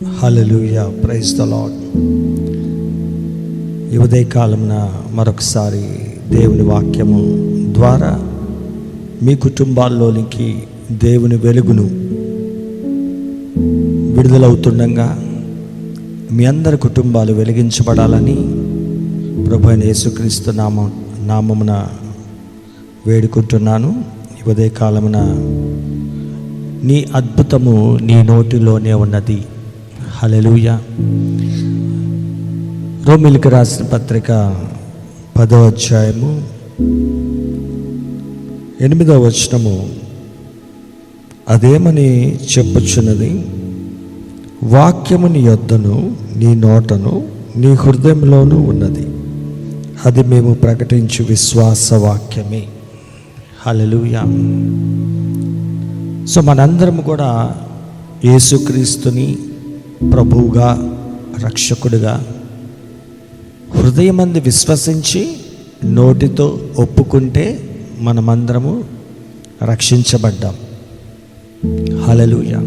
Hallelujah, praise the lord. ఈ ఉదయకాలమున మరొకసారి దేవుని వాక్యము ద్వారా మీ కుటుంబాల్లోనికి దేవుని వెలుగును విడుదలవుతుండగా మీ అందరి కుటుంబాలు వెలిగించబడాలని ప్రభువైన యేసుక్రీస్తు నామమున వేడుకుంటున్నాను. ఈ ఉదయకాలమున నీ అద్భుతము నీ నోటిలోనే ఉన్నది. హల్లెలూయా. రోమీయులకు రాసిన పత్రిక 10వ అధ్యాయము 8వ వచనము అదేమని చెప్పుచున్నది, వాక్యము నీ యొద్దను నీ నోటను నీ హృదయంలోనూ ఉన్నది, అది మేము ప్రకటించు విశ్వాస వాక్యమే. హల్లెలూయా. సో మనందరం కూడా యేసుక్రీస్తుని ప్రభువుగా రక్షకుడిగా హృదయమందు విశ్వసించి నోటితో ఒప్పుకుంటే మనమందరము రక్షించబడ్డాం. హల్లెలూయా.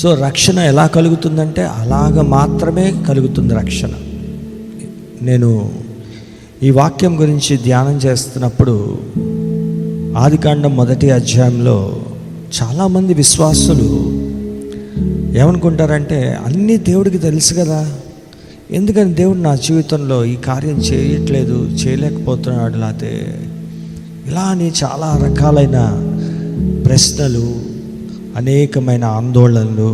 సో రక్షణ ఎలా కలుగుతుందంటే అలాగ మాత్రమే కలుగుతుంది రక్షణ. నేను ఈ వాక్యం గురించి ధ్యానం చేస్తున్నప్పుడు ఆదికాండం 1వ అధ్యాయంలో చాలామంది విశ్వాసులు ఏమనుకుంటారంటే, అన్నీ దేవుడికి తెలుసు కదా, ఎందుకని దేవుడు నా జీవితంలో ఈ కార్యం చేయట్లేదు, చేయలేకపోతున్నాడు, లేకపోతే ఇలా అని చాలా రకాలైన ప్రశ్నలు, అనేకమైన ఆందోళనలు,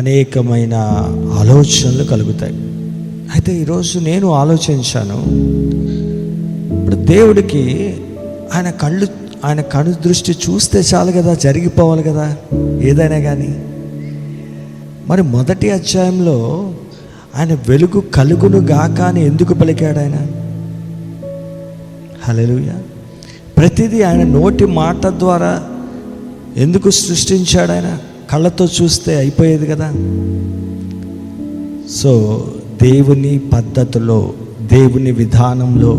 అనేకమైన ఆలోచనలు కలుగుతాయి. అయితే ఈరోజు నేను ఆలోచించాను, ఇప్పుడు దేవుడికి ఆయన కను దృష్టి చూస్తే చాలు కదా, జరిగిపోవాలి కదా ఏదైనా కానీ. మరి 1వ అధ్యాయంలో ఆయన వెలుగు కలుగును గాక అని ఎందుకు పలికాడు ఆయన? హల్లెలూయా. ప్రతిదీ ఆయన నోటి మాట ద్వారా ఎందుకు సృష్టించాడు? ఆయన కళ్ళతో చూస్తే అయిపోయేది కదా. సో దేవుని పద్ధతిలో, దేవుని విధానంలో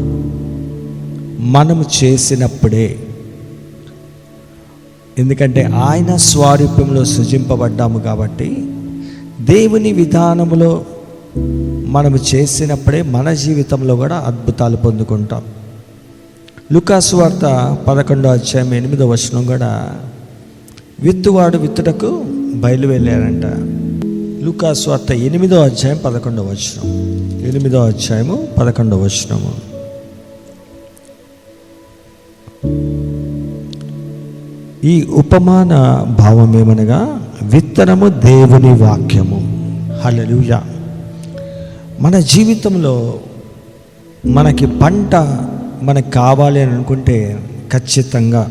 మనము చేసినప్పుడే, ఎందుకంటే ఆయన స్వారూప్యంలో సృజింపబడ్డాము కాబట్టి దేవుని విధానంలో మనము చేసినప్పుడే మన జీవితంలో కూడా అద్భుతాలు పొందుకుంటాం. లూకాసు వార్త 11వ అధ్యాయం 8వ వచనం కూడా, విత్తువాడు విత్తుటకు బయలు వెళ్ళారంట. లూకాసు వార్త 8వ అధ్యాయం 11వ వచనం, 8వ అధ్యాయము 11వ వచనము. ఈ ఉపమాన భావం ఏమనగా, విత్తనము దేవుని వాక్యము. హల్లెలూయా. మన జీవితంలో మనకి పంట మనకు కావాలి అని అనుకుంటే ఖచ్చితంగా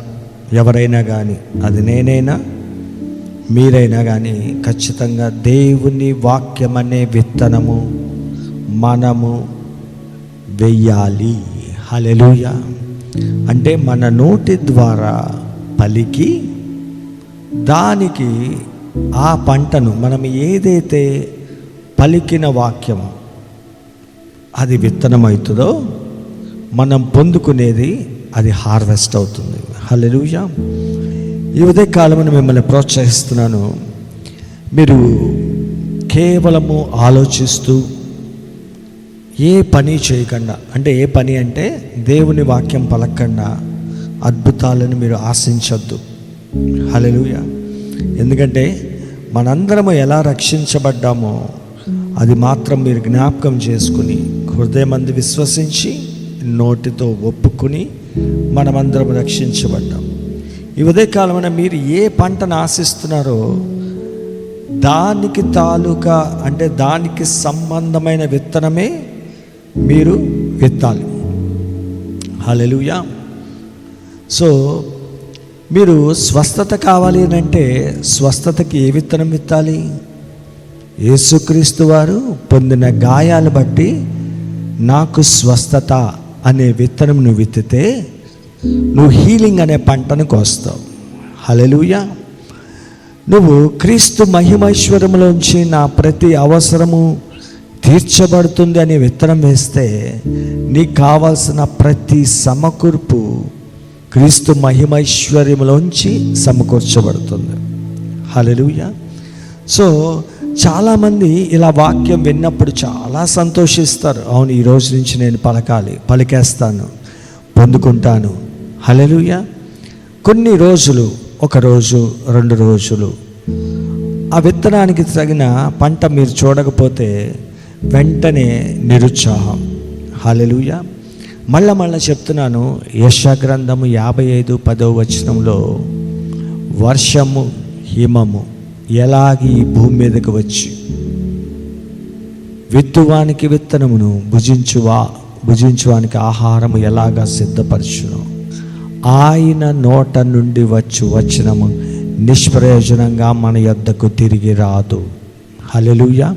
ఎవరైనా కానీ, అది నేనైనా మీరైనా కానీ, ఖచ్చితంగా దేవుని వాక్యం అనే విత్తనము మనము వెయ్యాలి. హల్లెలూయా. అంటే మన నోటి ద్వారా పలికి దానికి ఆ పంటను, మనం ఏదైతే పలికిన వాక్యము అది విత్తనం అవుతుందో మనం పొందుకునేది అది హార్వెస్ట్ అవుతుంది. హల్లెలూయా. ఈ ఉదయకాలమున మిమ్మల్ని ప్రోత్సహిస్తున్నాను, మీరు కేవలము ఆలోచిస్తూ ఏ పని చేయకుండా, అంటే ఏ పని అంటే దేవుని వాక్యం పలకకుండా అద్భుతాలను మీరు ఆశించొద్దు. హల్లెలూయా. ఎందుకంటే మనందరము ఎలా రక్షించబడ్డామో అది మాత్రం మీరు జ్ఞాపకం చేసుకుని, హృదయమందు విశ్వసించి నోటితో ఒప్పుకుని మనమందరం రక్షించబడ్డాం. ఈ ఉదయకాలమున మీరు ఏ పంటను ఆశిస్తున్నారో దానికి తాలూకా, అంటే దానికి సంబంధమైన విత్తనమే మీరు విత్తాలి. హల్లెలూయా. సో మీరు స్వస్థత కావాలి అని అంటే స్వస్థతకి ఏ విత్తనం విత్తాలి? యేసుక్రీస్తు వారు పొందిన గాయాలు బట్టి నాకు స్వస్థత అనే విత్తనం నువ్వు విత్తితే నువ్వు హీలింగ్ అనే పంటను కోస్తావు. హల్లెలూయా. నువ్వు క్రీస్తు మహిమైశ్వర్యంలోంచి నా ప్రతి అవసరము తీర్చబడుతుంది అనే విత్తనం వేస్తే నీకు కావాల్సిన ప్రతి సమకూర్పు క్రీస్తు మహిమైశ్వర్యంలోంచి సమకూర్చబడుతుంది. హల్లెలూయా. సో చాలామంది ఇలా వాక్యం విన్నప్పుడు చాలా సంతోషిస్తారు. అవును, ఈ రోజు నుంచి నేను పలికేస్తాను, పొందుకుంటాను. హల్లెలూయా. కొన్ని రోజులు, ఒక రోజు 2 రోజులు ఆ విత్తనానికి తగిన పంట మీరు చూడకపోతే వెంటనే నిరుత్సాహం. హల్లెలూయా. మళ్ళా చెప్తున్నాను, యెషయా గ్రంథము 55:10 వర్షము హిమము ఎలాగీ ఈ భూమి మీదకి వచ్చి విత్తువానికి విత్తనమును భుజించువానికి ఆహారము ఎలాగా సిద్ధపరచును, ఆయన నోట నుండి వచనము నిష్ప్రయోజనంగా మన యొద్దకు తిరిగి రాదు. హల్లెలూయా.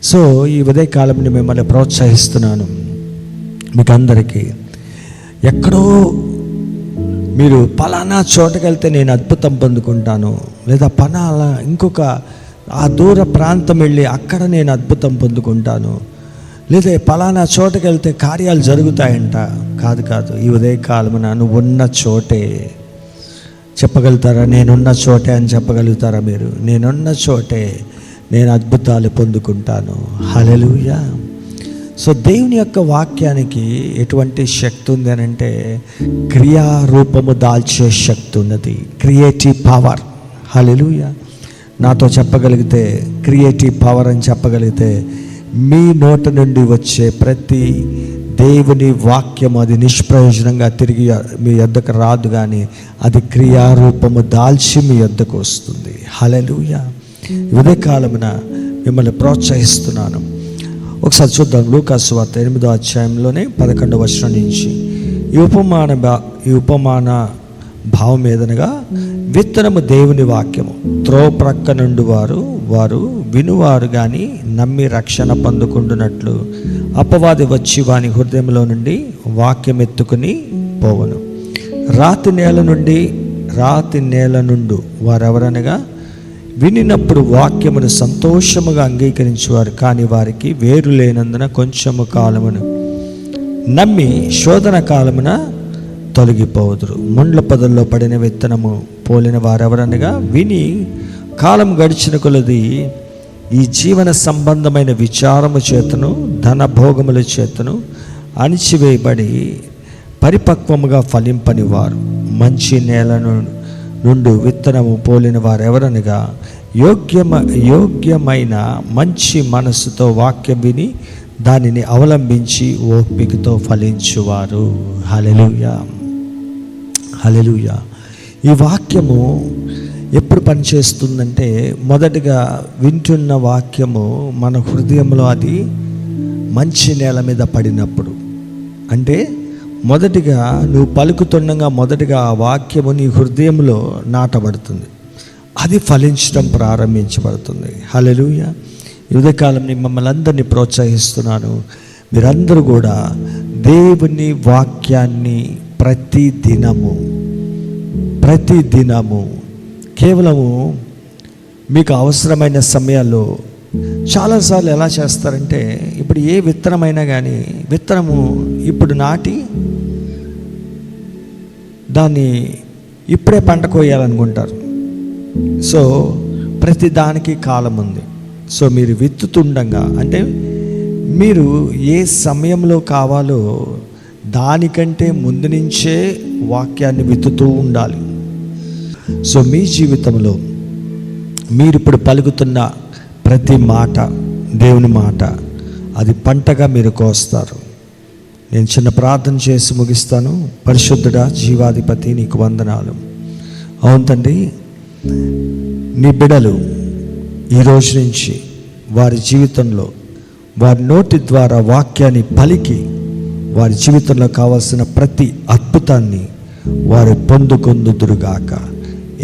సో ఈ ఉదయకాలం మిమ్మల్ని ప్రోత్సహిస్తున్నాను. మీకు అందరికీ ఎక్కడో మీరు పలానా చోటకెళ్తే నేను అద్భుతం పొందుకుంటాను, లేదా ఇంకొక ఆ దూర ప్రాంతం వెళ్ళి అక్కడ నేను అద్భుతం పొందుకుంటాను, లేదా పలానా చోటకెళ్తే కార్యాలు జరుగుతాయంట. కాదు. ఈ ఉదయకాలమున నువ్వు ఉన్న చోటే చెప్పగలుగుతారా? నేనున్న చోటే అని చెప్పగలుగుతారా మీరు? నేనున్న చోటే నేను అద్భుతాలు పొందుకుంటాను. హల్లెలూయా. సో దేవుని యొక్క వాక్యానికి ఎటువంటి శక్తి ఉంది అని అంటే, క్రియారూపము దాల్చే శక్తి ఉన్నది. Creative power. హల్లెలూయా. నాతో చెప్పగలిగితే, క్రియేటివ్ పవర్ అని చెప్పగలిగితే, మీ నోట నుండి వచ్చే ప్రతి దేవుని వాక్యం అది నిష్ప్రయోజనంగా తిరిగి మీ యొద్దకు రాదు, కానీ అది క్రియారూపము దాల్చి మీ యొద్దకు వస్తుంది. హల్లెలూయా. ఉదయకాలమున మిమ్మల్ని ప్రోత్సహిస్తున్నాను. ఒకసారి చూద్దాం, లూకాసు సువార్త 8వ అధ్యాయంలోనే 11వ వచనం నుంచి. ఈ ఉపమాన భావం ఏదనగా, విత్తనము దేవుని వాక్యము త్రోవ ప్రక్క నుండి వారు వినువారు కానీ నమ్మి రక్షణ పొందుకుంటున్నట్లు అపవాది వచ్చి వాని హృదయంలో నుండి వాక్యం ఎత్తుకుని పోవను. రాతి నేల నుండి వారెవరనగా, వినినప్పుడు వాక్యమును సంతోషముగా అంగీకరించేవారు, కానీ వారికి వేరు లేనందున కొంచెము కాలమును నమ్మి శోధన కాలమున తొలగిపోదురు. ముండ్ల పొదల్లో పడిన విత్తనము పోలిన వారెవరనగా, విని కాలం గడిచిన కొలది ఈ జీవన సంబంధమైన విచారము చేతను ధనభోగముల చేతను అణిచివేయబడి పరిపక్వముగా ఫలింపని వారు. మంచి నేల నుండి విత్తనము పోలిన వారెవరనగా, యోగ్యమైన మంచి మనస్సుతో వాక్యం విని దానిని అవలంబించి ఓపికతో ఫలించువారు. హల్లెలూయా. హల్లెలూయా. ఈ వాక్యము ఎప్పుడు పనిచేస్తుందంటే, మొదటిగా వింటున్న వాక్యము మన హృదయంలో అది మంచి నేల మీద పడినప్పుడు, అంటే మొదటిగా నువ్వు పలుకుతుండగా మొదటిగా ఆ వాక్యము నీ హృదయంలో నాటబడుతుంది, అది ఫలించడం ప్రారంభించబడుతుంది. హల్లెలూయా. ఈ ఉదయకాలం మిమ్మల్ని అందరినీ ప్రోత్సహిస్తున్నాను. మీరందరూ కూడా దేవుని వాక్యాన్ని ప్రతిదినము కేవలము మీకు అవసరమైన సమయాల్లో, చాలాసార్లు ఎలా చేస్తారంటే, ఇప్పుడు ఏ విత్తనమైనా కానీ విత్తనము ఇప్పుడు నాటి దాన్ని ఇప్పుడే పంట కోయాలనుకుంటారు. సో ప్రతి దానికి కాలం ఉంది. సో మీరు విత్తుతుండగా, అంటే మీరు ఏ సమయంలో కావాలో దానికంటే ముందు నుంచే వాక్యాన్ని విత్తుతూ ఉండాలి. సో మీ జీవితంలో మీరు ఇప్పుడు పలుకుతున్న ప్రతి మాట, దేవుని మాట, అది పంటగా మీరు కోస్తారు. నేను చిన్న ప్రార్థన చేసి ముగిస్తాను. పరిశుద్ధుడా, జీవాధిపతి, నీకు వందనాలు. అవును తండ్రి, నీ బిడ్డలు ఈరోజు నుంచి వారి జీవితంలో వారి నోటి ద్వారా వాక్యాన్ని పలికి వారి జీవితంలో కావాల్సిన ప్రతి అద్భుతాన్ని వారు పొందుకొందుదురుగాక.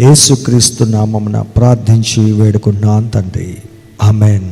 యేసుక్రీస్తు నామమున ప్రార్థించి వేడుకున్నాను తండ్రి. ఆమేన్.